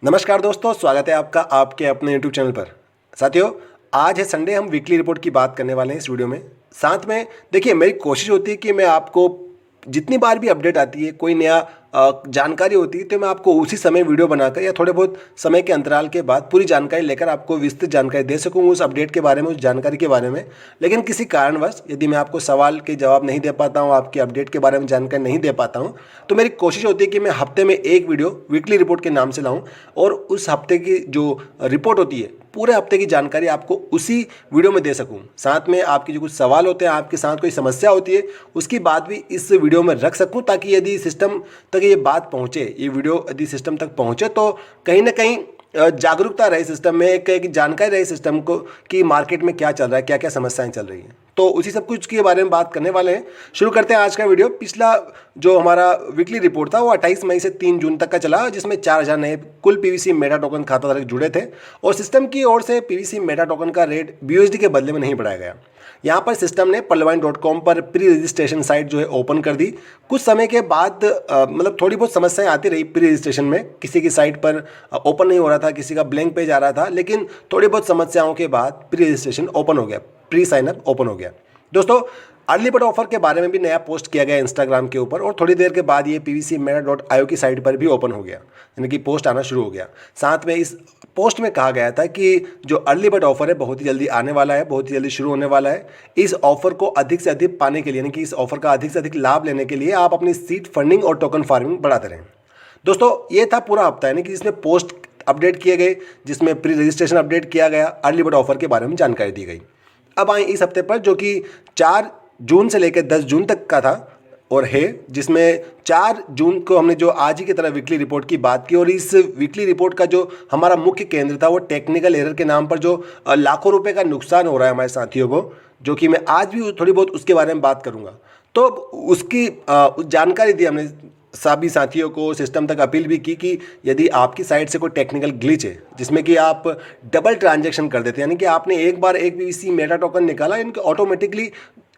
नमस्कार दोस्तों, स्वागत है आपका आपके अपने यूट्यूब चैनल पर। साथियों, आज है संडे, हम वीकली रिपोर्ट की बात करने वाले हैं इस वीडियो में। साथ में देखिए, मेरी कोशिश होती है कि मैं आपको जितनी बार भी अपडेट आती है, कोई नया जानकारी होती है, तो मैं आपको उसी समय वीडियो बनाकर या थोड़े बहुत समय के अंतराल के बाद पूरी जानकारी लेकर आपको विस्तृत जानकारी दे सकूँ उस अपडेट के बारे में, उस जानकारी के बारे में। लेकिन किसी कारणवश यदि मैं आपको सवाल के जवाब नहीं दे पाता हूँ, आपकी अपडेट के बारे में जानकारी नहीं दे पाता हूँ, तो मेरी कोशिश होती है कि मैं हफ्ते में एक वीडियो वीकली रिपोर्ट के नाम से लाऊं और उस हफ्ते की जो रिपोर्ट होती है, पूरे हफ्ते की जानकारी आपको उसी वीडियो में दे सकूं। साथ में आपके जो कुछ सवाल होते हैं, आपके साथ कोई समस्या होती है, उसकी बात भी इस वीडियो में रख सकूं, ताकि यदि सिस्टम तक ये बात पहुंचे, ये वीडियो यदि सिस्टम तक पहुंचे, तो कहीं ना कहीं जागरूकता रहे सिस्टम में, एक जानकारी रहे सिस्टम को कि मार्केट में क्या चल रहा है, क्या क्या समस्याएं चल रही हैं। तो उसी सब कुछ के बारे में बात करने वाले हैं। शुरू करते हैं आज का वीडियो। पिछला जो हमारा वीकली रिपोर्ट था वो 28 मई से 3 जून तक का चला, जिसमें 4000 नए कुल पीवीसी मेटा टोकन खाता धारक जुड़े थे और सिस्टम की ओर से पीवीसी मेटा टोकन का रेट बीयूएसडी के बदले में नहीं बढ़ाया गया। यहाँ पर सिस्टम ने पलवाइन.com पर प्री रजिस्ट्रेशन साइट जो है ओपन कर दी। कुछ समय के बाद मतलब थोड़ी बहुत समस्याएं आती रही प्री रजिस्ट्रेशन में, किसी की साइट पर ओपन नहीं हो रहा था, किसी का ब्लैंक पेज आ रहा था, लेकिन थोड़ी बहुत समस्याओं के बाद प्री रजिस्ट्रेशन ओपन हो गया, प्री साइनअप ओपन हो गया। दोस्तों, अर्ली बर्ड ऑफर के बारे में भी नया पोस्ट किया गया इंस्टाग्राम के ऊपर और थोड़ी देर के बाद ये pvcmeta.io की साइट पर भी ओपन हो गया, यानी कि पोस्ट आना शुरू हो गया। साथ में इस पोस्ट में कहा गया था कि जो अर्ली बर्ड ऑफर है बहुत ही जल्दी आने वाला है, बहुत ही जल्दी शुरू होने वाला है। इस ऑफर को अधिक से अधिक पाने के लिए, यानी कि इस ऑफर का अधिक से अधिक लाभ लेने के लिए आप अपनी सीड फंडिंग और टोकन फार्मिंग बढ़ाते रहें। दोस्तों, ये था पूरा हफ्ता, यानी कि जिसमें पोस्ट अपडेट किए गए, जिसमें प्री रजिस्ट्रेशन अपडेट किया गया, अर्ली बर्ड ऑफर के बारे में जानकारी दी गई। अब आए इस हफ्ते पर, जो कि 4 जून से लेकर 10 जून तक का था और है, जिसमें 4 जून को हमने जो आज ही की तरह वीकली रिपोर्ट की बात की, और इस वीकली रिपोर्ट का जो हमारा मुख्य केंद्र था वो टेक्निकल एरर के नाम पर जो लाखों रुपए का नुकसान हो रहा है हमारे साथियों को, जो कि मैं आज भी थोड़ी बहुत उसके बारे में बात करूंगा। तो उसकी जानकारी दी हमने सभी साथियों को, सिस्टम तक अपील भी की कि यदि आपकी साइट से कोई टेक्निकल ग्लिच है जिसमें कि आप डबल ट्रांजैक्शन कर देते हैं, यानी कि आपने एक बार एक पीवीसी मेटा टोकन निकाला, इनके ऑटोमेटिकली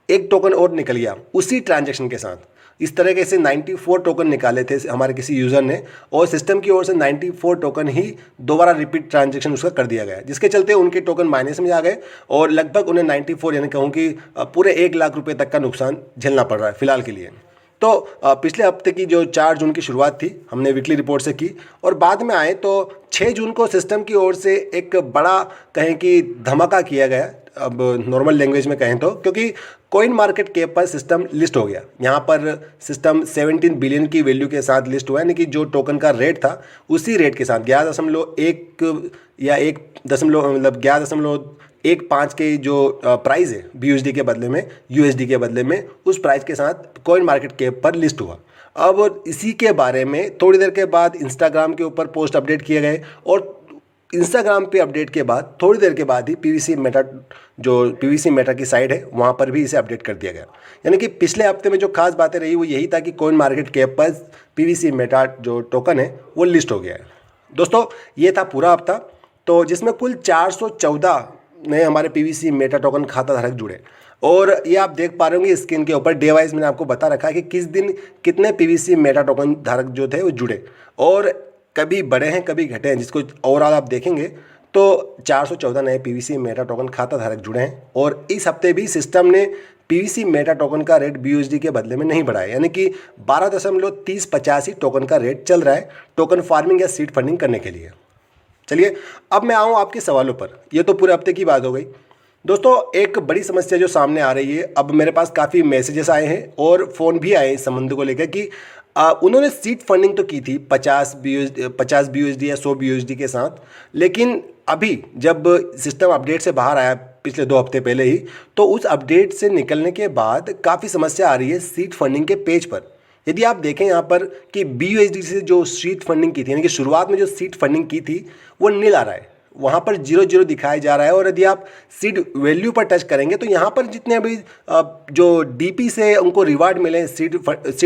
एक टोकन और निकल गया उसी ट्रांजैक्शन के साथ। इस तरह के से 94 टोकन निकाले थे हमारे किसी यूज़र ने, और सिस्टम की ओर से 94 टोकन ही दोबारा रिपीट ट्रांजैक्शन उसका कर दिया गया, जिसके चलते उनके टोकन माइनस में आ गए और लगभग उन्हें 94 यानी कहूँ कि पूरे 1 लाख रुपए तक का नुकसान झेलना पड़ रहा है फिलहाल के लिए। तो पिछले हफ्ते की जो 4 जून की शुरुआत थी हमने वीकली रिपोर्ट से की, और बाद में आए तो 6 जून को सिस्टम की ओर से एक बड़ा कहें कि धमाका किया गया, अब नॉर्मल लैंग्वेज में कहें तो, क्योंकि कॉइन मार्केट कैप पर सिस्टम लिस्ट हो गया। यहाँ पर सिस्टम 17 बिलियन की वैल्यू के साथ लिस्ट हुआ है, यानी कि जो टोकन का रेट था उसी रेट के साथ 11.1 या 1 मतलब 11.15 के जो प्राइस है बीयूएसडी के बदले में, यूएसडी के बदले में, उस प्राइस के साथ कॉइन मार्केट कैप पर लिस्ट हुआ। अब इसी के बारे में थोड़ी देर के बाद इंस्टाग्राम के ऊपर पोस्ट अपडेट किए गए, और इंस्टाग्राम पे अपडेट के बाद थोड़ी देर के बाद ही पीवीसी मेटा की साइट है वहाँ पर भी इसे अपडेट कर दिया गया। यानी कि पिछले हफ्ते में जो खास बातें रही वो यही था कि कॉइन मार्केट कैप पर पीवीसी मेटा जो टोकन है वो लिस्ट हो गया है। दोस्तों, ये था पूरा हफ्ता, तो जिसमें कुल 414 नए हमारे पीवीसी मेटा टोकन खाता धारक जुड़े, और ये आप देख पा रहे होंगे स्क्रीन के ऊपर डे वाइज मैंने आपको बता रखा है कि किस दिन कितने पीवीसी मेटा टोकन धारक जो थे वो जुड़े, और कभी बढ़े हैं कभी घटे हैं। जिसको ओवरऑल आप देखेंगे तो 414 नए पीवीसी मेटा टोकन खाता धारक जुड़े हैं, और इस हफ्ते भी सिस्टम ने पीवीसी मेटा टोकन का रेट बीयूएसडी के बदले में नहीं बढ़ाया, यानी कि 12.3085 टोकन का रेट चल रहा है टोकन फार्मिंग या सीड फंडिंग करने के लिए। चलिए, अब मैं आऊँ आपके सवालों पर। ये तो पूरे हफ्ते की बात हो गई। दोस्तों, एक बड़ी समस्या जो सामने आ रही है, अब मेरे पास काफ़ी मैसेजेस आए हैं और फ़ोन भी आए इस संबंध को लेकर कि उन्होंने सीड फंडिंग तो की थी 50 बीयूएसडी या 100 बीयूएसडी के साथ, लेकिन अभी जब सिस्टम अपडेट से बाहर आया पिछले 2 हफ्ते पहले ही, तो उस अपडेट से निकलने के बाद काफ़ी समस्या आ रही है सीड फंडिंग के पेज पर। यदि आप देखें यहाँ पर कि बीयूएसडी से जो सीड फंडिंग की थी, यानी कि शुरुआत में जो सीड फंडिंग की थी वो नील आ रहा है, वहाँ पर 0 दिखाया जा रहा है, और यदि आप सीड वैल्यू पर टच करेंगे तो यहाँ पर जितने अभी जो डीपी से उनको रिवार्ड मिले सीड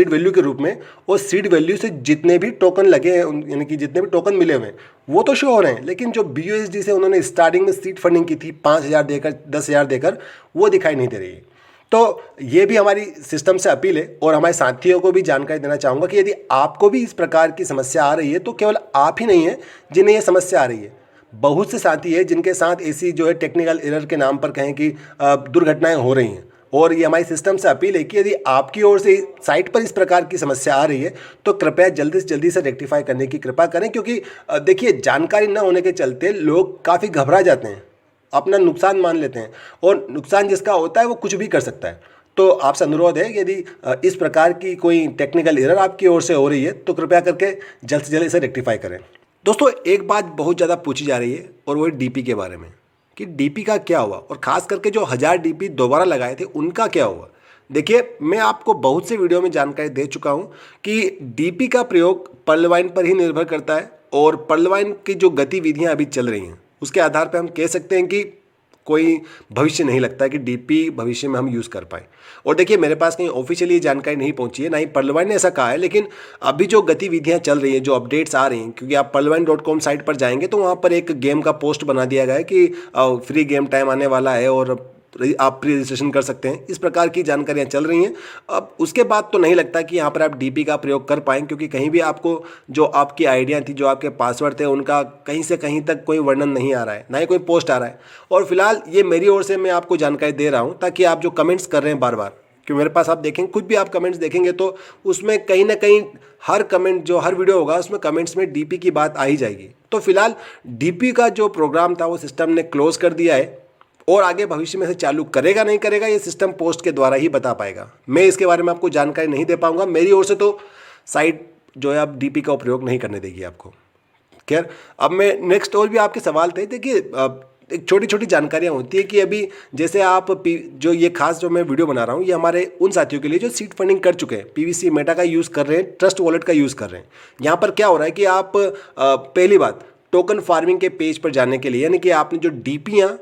वैल्यू के रूप में, और सीड वैल्यू से जितने भी टोकन लगे हैं, यानी कि जितने भी टोकन मिले हुए हैं वो तो शो हो रहे हैं, लेकिन जो बीयूएसडी से उन्होंने स्टार्टिंग में सीड फंडिंग की थी 5,000 देकर 10,000 देकर, वो दिखाई नहीं दे रही है। तो ये भी हमारी सिस्टम से अपील है और हमारे साथियों को भी जानकारी देना चाहूँगा कि यदि आपको भी इस प्रकार की समस्या आ रही है तो केवल आप ही नहीं है जिन्हें ये समस्या आ रही है, बहुत से साथी है जिनके साथ ऐसी जो है टेक्निकल एरर के नाम पर कहें कि दुर्घटनाएं हो रही हैं। और ये हमारी सिस्टम से अपील है कि यदि आपकी ओर से साइट पर इस प्रकार की समस्या आ रही है तो कृपया जल्दी से रेक्टिफाई करने की कृपा करें, क्योंकि देखिए जानकारी न होने के चलते लोग काफ़ी घबरा जाते हैं, अपना नुकसान मान लेते हैं और नुकसान जिसका होता है वो कुछ भी कर सकता है। तो आपसे अनुरोध है यदि इस प्रकार की कोई टेक्निकल एरर आपकी ओर से हो रही है तो कृपया करके जल्द से जल्द इसे रेक्टिफाई करें। दोस्तों एक बात बहुत ज़्यादा पूछी जा रही है और वो है डीपी के बारे में कि डीपी का क्या हुआ, और ख़ास करके जो 1000 डीपी दोबारा लगाए थे उनका क्या हुआ। देखिए मैं आपको बहुत से वीडियो में जानकारी दे चुका हूँ कि डीपी का प्रयोग पर्लवाइन पर ही निर्भर करता है और पर्लवाइन की जो गतिविधियाँ अभी चल रही हैं उसके आधार पर हम कह सकते हैं कि कोई भविष्य नहीं लगता है कि डीपी भविष्य में हम यूज़ कर पाए। और देखिए मेरे पास कहीं ऑफिशियली जानकारी नहीं पहुंची है, ना ही पर्लवाइन ने ऐसा कहा है, लेकिन अभी जो गतिविधियां चल रही हैं, जो अपडेट्स आ रही हैं, क्योंकि आप पर्लवाइन.com साइट पर जाएंगे तो वहां पर एक गेम का पोस्ट बना दिया गया है कि फ्री गेम टाइम आने वाला है और आप प्री रजिस्ट्रेशन कर सकते हैं। इस प्रकार की जानकारियां चल रही हैं। अब उसके बाद तो नहीं लगता कि यहाँ पर आप डीपी का प्रयोग कर पाएँ, क्योंकि कहीं भी आपको जो आपकी आइडिया थी, जो आपके पासवर्ड थे, उनका कहीं से कहीं तक कोई वर्णन नहीं आ रहा है, ना ही कोई पोस्ट आ रहा है। और फिलहाल ये मेरी ओर से मैं आपको जानकारी दे रहा हूँ ताकि आप जो कमेंट्स कर रहे हैं बार बार, क्योंकि मेरे पास आप देखेंगे, खुद भी आप कमेंट्स देखेंगे तो उसमें कहीं ना कहीं हर कमेंट जो हर वीडियो होगा उसमें कमेंट्स में डीपी की बात आ ही जाएगी। तो फिलहाल डीपी का जो प्रोग्राम था वो सिस्टम ने क्लोज कर दिया है और आगे भविष्य में से चालू करेगा नहीं करेगा ये सिस्टम पोस्ट के द्वारा ही बता पाएगा। मैं इसके बारे में आपको जानकारी नहीं दे पाऊंगा। मेरी ओर से तो साइट जो है अब डीपी का उपयोग नहीं करने देगी आपको। खैर अब मैं नेक्स्ट और भी आपके सवाल थे। देखिए एक छोटी छोटी जानकारियाँ होती है कि अभी जैसे आप जो ये खास जो मैं वीडियो बना रहा हूँ ये हमारे उन साथियों के लिए जो सीड फंडिंग कर चुके हैं, पीवीसी मेटा का यूज़ कर रहे हैं, ट्रस्ट वॉलेट का यूज़ कर रहे हैं। यहाँ पर क्या हो रहा है कि आप पहली बात टोकन फार्मिंग के पेज पर जाने के लिए, यानी कि आपने जो डीपीयाँ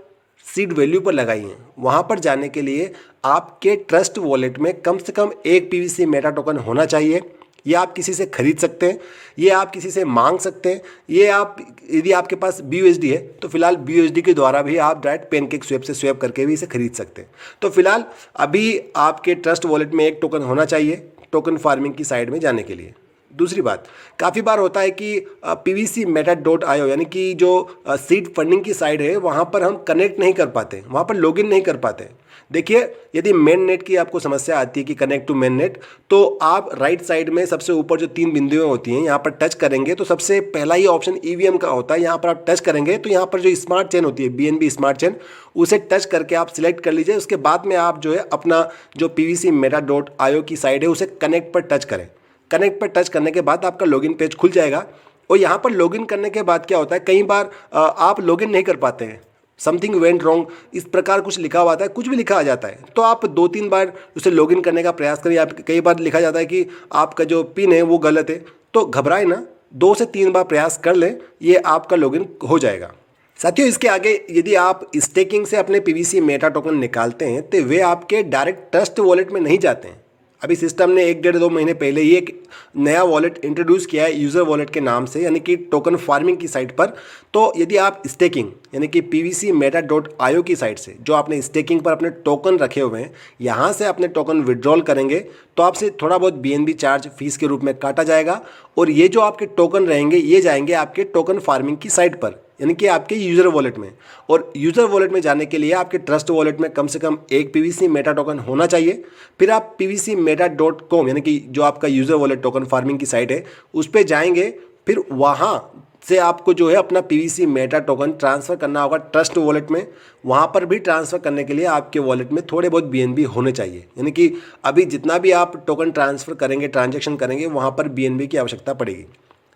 सीड वैल्यू पर लगाई हैं वहाँ पर जाने के लिए आपके ट्रस्ट वॉलेट में कम से कम एक पीवीसी मेटा टोकन होना चाहिए। ये आप किसी से खरीद सकते हैं, ये आप किसी से मांग सकते हैं, ये आप यदि आपके पास BUSD है तो फिलहाल BUSD के द्वारा भी आप डायरेक्ट पेनकेक स्वैप से स्वैप करके भी इसे खरीद सकते हैं। तो फिलहाल अभी आपके ट्रस्ट वॉलेट में एक टोकन होना चाहिए टोकन फार्मिंग की साइड में जाने के लिए। दूसरी बात, काफ़ी बार होता है कि pvcmeta.io यानी कि जो सीड फंडिंग की साइड है वहाँ पर हम कनेक्ट नहीं कर पाते, वहाँ पर लॉगिन नहीं कर पाते। देखिए यदि मेन नेट की आपको समस्या आती है कि कनेक्ट टू मेन नेट, तो आप राइट साइड में सबसे ऊपर जो 3 बिंदुएं होती हैं यहाँ पर टच करेंगे तो सबसे पहला ही ऑप्शन EVM का होता है। यहाँ पर आप टच करेंगे तो यहाँ पर जो स्मार्ट चेन होती है BNB स्मार्ट चेन, उसे टच करके आप सिलेक्ट कर लीजिए। उसके बाद में आप जो है अपना जो pvcmeta.io की साइड है उसे कनेक्ट पर टच करें। कनेक्ट पर टच करने के बाद आपका लॉगिन पेज खुल जाएगा और यहाँ पर लॉगिन करने के बाद क्या होता है, कई बार आप लॉगिन नहीं कर पाते हैं, समथिंग वेंट रॉन्ग इस प्रकार कुछ लिखा हुआ आता है, कुछ भी लिखा आ जाता है। तो आप 2-3 बार उसे लॉगिन करने का प्रयास करें। आप कई बार लिखा जाता है कि आपका जो पिन है वो गलत है, तो घबराए ना, 2 से 3 बार प्रयास कर लें, ये आपका लॉगिन हो जाएगा। साथियों इसके आगे यदि आप स्टेकिंग से अपने पीवीसी मेटा टोकन निकालते हैं तो वे आपके डायरेक्ट ट्रस्ट वॉलेट में नहीं जाते हैं। अभी सिस्टम ने 1-1.5-2 महीने पहले ही एक नया वॉलेट इंट्रोड्यूस किया है यूज़र वॉलेट के नाम से, यानी कि टोकन फार्मिंग की साइट पर। तो यदि आप स्टेकिंग यानी कि pvcmeta.io की साइट से जो आपने स्टेकिंग पर अपने टोकन रखे हुए हैं यहाँ से अपने टोकन विड्रॉल करेंगे तो आपसे थोड़ा बहुत BNB चार्ज फीस के रूप में काटा जाएगा और ये जो आपके टोकन रहेंगे ये जाएंगे आपके टोकन फार्मिंग की साइट पर, यानी कि आपके यूज़र वॉलेट में। और यूज़र वॉलेट में जाने के लिए आपके ट्रस्ट वॉलेट में कम से कम एक पीवीसी मेटा टोकन होना चाहिए। फिर आप pvcmeta.com यानी कि जो आपका यूज़र वॉलेट टोकन फार्मिंग की साइट है उस पर जाएंगे। फिर वहाँ से आपको जो है अपना पीवीसी मेटा टोकन ट्रांसफ़र करना होगा ट्रस्ट वॉलेट में। वहाँ पर भी ट्रांसफ़र करने के लिए आपके वॉलेट में थोड़े बहुत BNB होने चाहिए, यानी कि अभी जितना भी आप टोकन ट्रांसफ़र करेंगे, ट्रांजेक्शन करेंगे, वहाँ पर BNB की आवश्यकता पड़ेगी।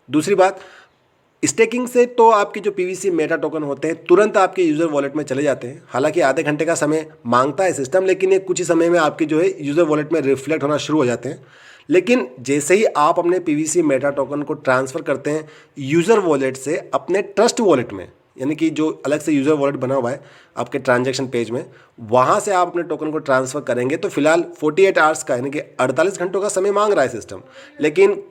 दूसरी बात, स्टेकिंग से तो आपके जो पीवीसी मेटा टोकन होते हैं तुरंत आपके यूज़र वॉलेट में चले जाते हैं। हालांकि आधे घंटे का समय मांगता है सिस्टम, लेकिन ये कुछ ही समय में आपके जो है यूज़र वॉलेट में रिफ्लेक्ट होना शुरू हो जाते हैं। लेकिन जैसे ही आप अपने पीवीसी मेटा टोकन को ट्रांसफ़र करते हैं यूज़र वॉलेट से अपने ट्रस्ट वॉलेट में, यानी कि जो अलग से यूज़र वॉलेट बना हुआ है आपके ट्रांजैक्शन पेज में, वहाँ से आप अपने टोकन को ट्रांसफ़र करेंगे तो फिलहाल 48 आवर्स का यानी कि 48 घंटों का समय मांग रहा है सिस्टम। लेकिन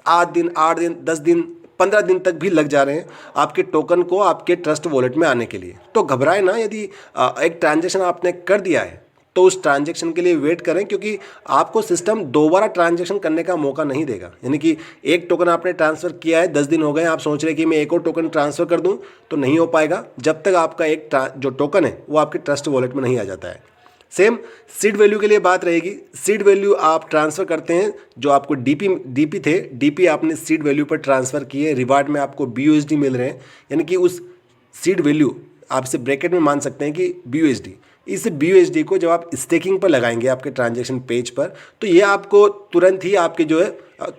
8 दिन, 8 दिन, 10 दिन, 15 दिन तक भी लग जा रहे हैं आपके टोकन को आपके ट्रस्ट वॉलेट में आने के लिए। तो घबराए ना, यदि एक ट्रांजैक्शन आपने कर दिया है तो उस ट्रांजैक्शन के लिए वेट करें, क्योंकि आपको सिस्टम दोबारा ट्रांजैक्शन करने का मौका नहीं देगा। यानी कि एक टोकन आपने ट्रांसफ़र किया है, 10 दिन हो गए, आप सोच रहे हैं कि मैं एक और टोकन ट्रांसफ़र कर दूं, तो नहीं हो पाएगा जब तक आपका एक जो टोकन है वो आपके ट्रस्ट वॉलेट में नहीं आ जाता है। सेम सीड वैल्यू के लिए बात रहेगी। सीड वैल्यू आप ट्रांसफ़र करते हैं, जो आपको डीपी थे, डीपी आपने सीड वैल्यू पर ट्रांसफ़र किए, रिवार्ड में आपको BUSD मिल रहे हैं। यानी कि उस सीड वैल्यू आप इसे ब्रैकेट में मान सकते हैं कि BUSD, इस BUSD को जब आप स्टेकिंग पर लगाएंगे आपके ट्रांजैक्शन पेज पर, तो ये आपको तुरंत ही आपके जो है,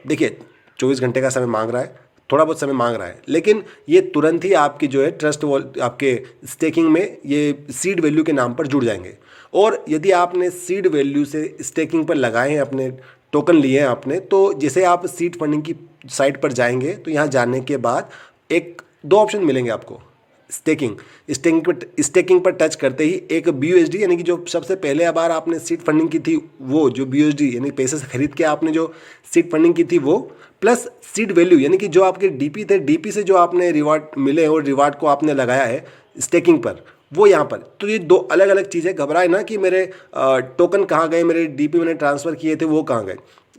देखिए 24 घंटे का समय मांग रहा है, थोड़ा बहुत समय मांग रहा है, लेकिन ये तुरंत ही आपकी जो है ट्रस्ट वॉलेट आपके स्टेकिंग में ये सीड वैल्यू के नाम पर जुड़ जाएंगे। और यदि आपने सीड वैल्यू से स्टेकिंग पर लगाए हैं, अपने टोकन लिए हैं आपने, तो जैसे आप सीड फंडिंग की साइट पर जाएंगे तो यहाँ जाने के बाद दो ऑप्शन मिलेंगे आपको। स्टेकिंग पर टच करते ही एक BUSD, यानी कि जो सबसे पहले बार आपने सीड फंडिंग की थी वो जो BUSD यानी पैसे से खरीद के आपने जो सीड फंडिंग की थी वो, प्लस सीड वैल्यू यानी कि जो आपके DP थे, DP से जो आपने रिवार्ड मिले और रिवार्ड को आपने लगाया है स्टेकिंग पर, वो यहाँ पर। तो ये दो अलग अलग चीज़ें, घबराए ना कि मेरे टोकन कहाँ गए, मेरे DP मैंने ट्रांसफ़र किए थे वो कहाँ गए।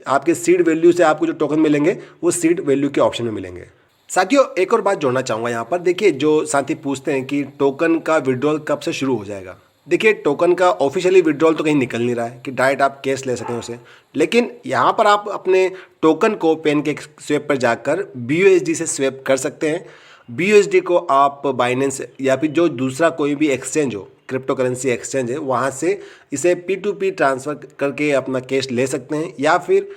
आपके सीड वैल्यू से आपको जो टोकन मिलेंगे वो सीड वैल्यू के ऑप्शन में मिलेंगे। साथियों, एक और बात जोड़ना चाहूँगा यहाँ पर। देखिए, जो साथी पूछते हैं कि टोकन का विड्रॉल कब से शुरू हो जाएगा, देखिए टोकन का ऑफिशियली विड्रॉल तो कहीं निकल नहीं रहा है कि डायरेक्ट आप कैश ले सकें उसे, लेकिन यहाँ पर आप अपने टोकन को पैनकेक स्वैप पर जाकर BUSD से स्वैप कर सकते हैं। BUSD को आप बाइनेंस या फिर जो दूसरा कोई भी एक्सचेंज हो, क्रिप्टो करेंसी एक्सचेंज है, वहाँ से इसे P2P ट्रांसफ़र करके अपना कैश ले सकते हैं, या फिर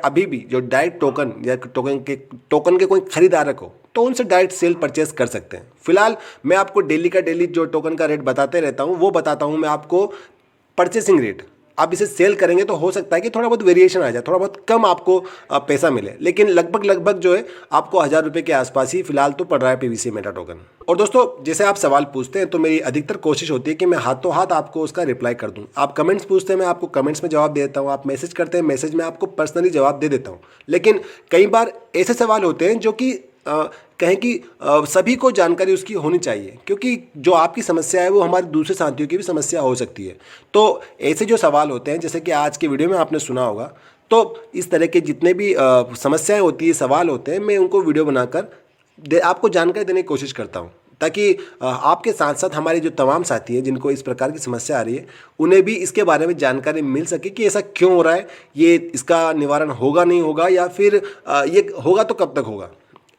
अभी भी जो डायरेक्ट टोकन या टोकन के कोई खरीदारक हो तो उनसे डायरेक्ट सेल परचेस कर सकते हैं। फिलहाल मैं आपको डेली का डेली जो टोकन का रेट बताते रहता हूँ वो बताता हूँ मैं आपको परचेसिंग रेट। आप इसे सेल करेंगे तो हो सकता है कि थोड़ा बहुत वेरिएशन आ जाए, थोड़ा बहुत कम आपको पैसा मिले, लेकिन लगभग जो है आपको 1000 रुपये के आसपास ही फिलहाल तो पड़ रहा है PVC मेटा टोकन। और दोस्तों, जैसे आप सवाल पूछते हैं तो मेरी अधिकतर कोशिश होती है कि मैं हाथों हाथ आपको उसका रिप्लाई कर दूं। आप कमेंट्स पूछते हैं, मैं आपको कमेंट्स में जवाब दे देता हूं। आप मैसेज करते हैं, मैसेज में आपको पर्सनली जवाब दे देता हूं। लेकिन कई बार ऐसे सवाल होते हैं जो कि कहें कि सभी को जानकारी उसकी होनी चाहिए, क्योंकि जो आपकी समस्या है वो हमारे दूसरे साथियों की भी समस्या हो सकती है। तो ऐसे जो सवाल होते हैं, जैसे कि आज के वीडियो में आपने सुना होगा, तो इस तरह के जितने भी समस्याएं होती है, सवाल होते हैं, मैं उनको वीडियो बनाकर आपको जानकारी देने की कोशिश करता हूँ, ताकि आपके साथ साथ हमारे जो तमाम साथी हैं जिनको इस प्रकार की समस्या आ रही है, उन्हें भी इसके बारे में जानकारी मिल सके कि ऐसा क्यों हो रहा है, ये इसका निवारण होगा नहीं होगा, या फिर ये होगा तो कब तक होगा।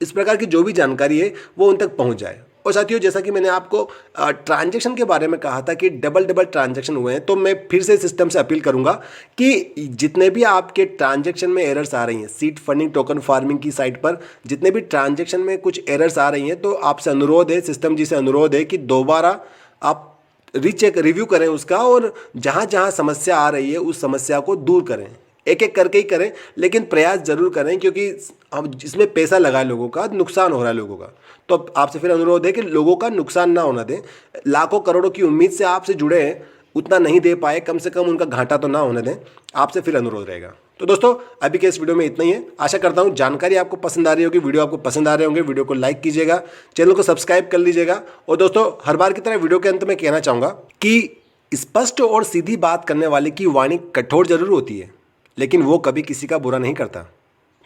इस प्रकार की जो भी जानकारी है वो उन तक पहुंच जाए। और साथियों, जैसा कि मैंने आपको ट्रांजैक्शन के बारे में कहा था कि डबल ट्रांजैक्शन हुए हैं, तो मैं फिर से सिस्टम से अपील करूंगा कि जितने भी आपके ट्रांजैक्शन में एरर्स आ रही हैं, सीड फंडिंग टोकन फार्मिंग की साइट पर जितने भी ट्रांजैक्शन में कुछ एरर्स आ रही हैं, तो आपसे अनुरोध है, सिस्टम जी से अनुरोध है कि दोबारा आप रिव्यू करें उसका, और जहाँ जहाँ समस्या आ रही है उस समस्या को दूर करें। एक एक करके ही करें, लेकिन प्रयास जरूर करें, क्योंकि अब जिसमें पैसा लगा है लोगों का, नुकसान हो रहा है लोगों का। तो आपसे फिर अनुरोध है कि लोगों का नुकसान ना होना दें। लाखों करोड़ों की उम्मीद से आपसे जुड़े हैं, उतना नहीं दे पाए, कम से कम उनका घाटा तो ना होने दें। आपसे फिर अनुरोध रहेगा। तो दोस्तों, अभी के इस वीडियो में इतना ही है। आशा करता हूँ जानकारी आपको पसंद आ रही होगी, वीडियो आपको पसंद आ रहे होंगे। वीडियो को लाइक कीजिएगा, चैनल को सब्सक्राइब कर लीजिएगा। और दोस्तों, हर बार की तरह वीडियो के अंत में कहना चाहूँगा कि स्पष्ट और सीधी बात करने वाले की वाणी कठोर जरूर होती है, लेकिन वो कभी किसी का बुरा नहीं करता।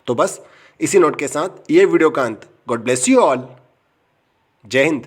तो बस इसी नोट के साथ ये वीडियो का अंत। God bless you all. जय हिंद।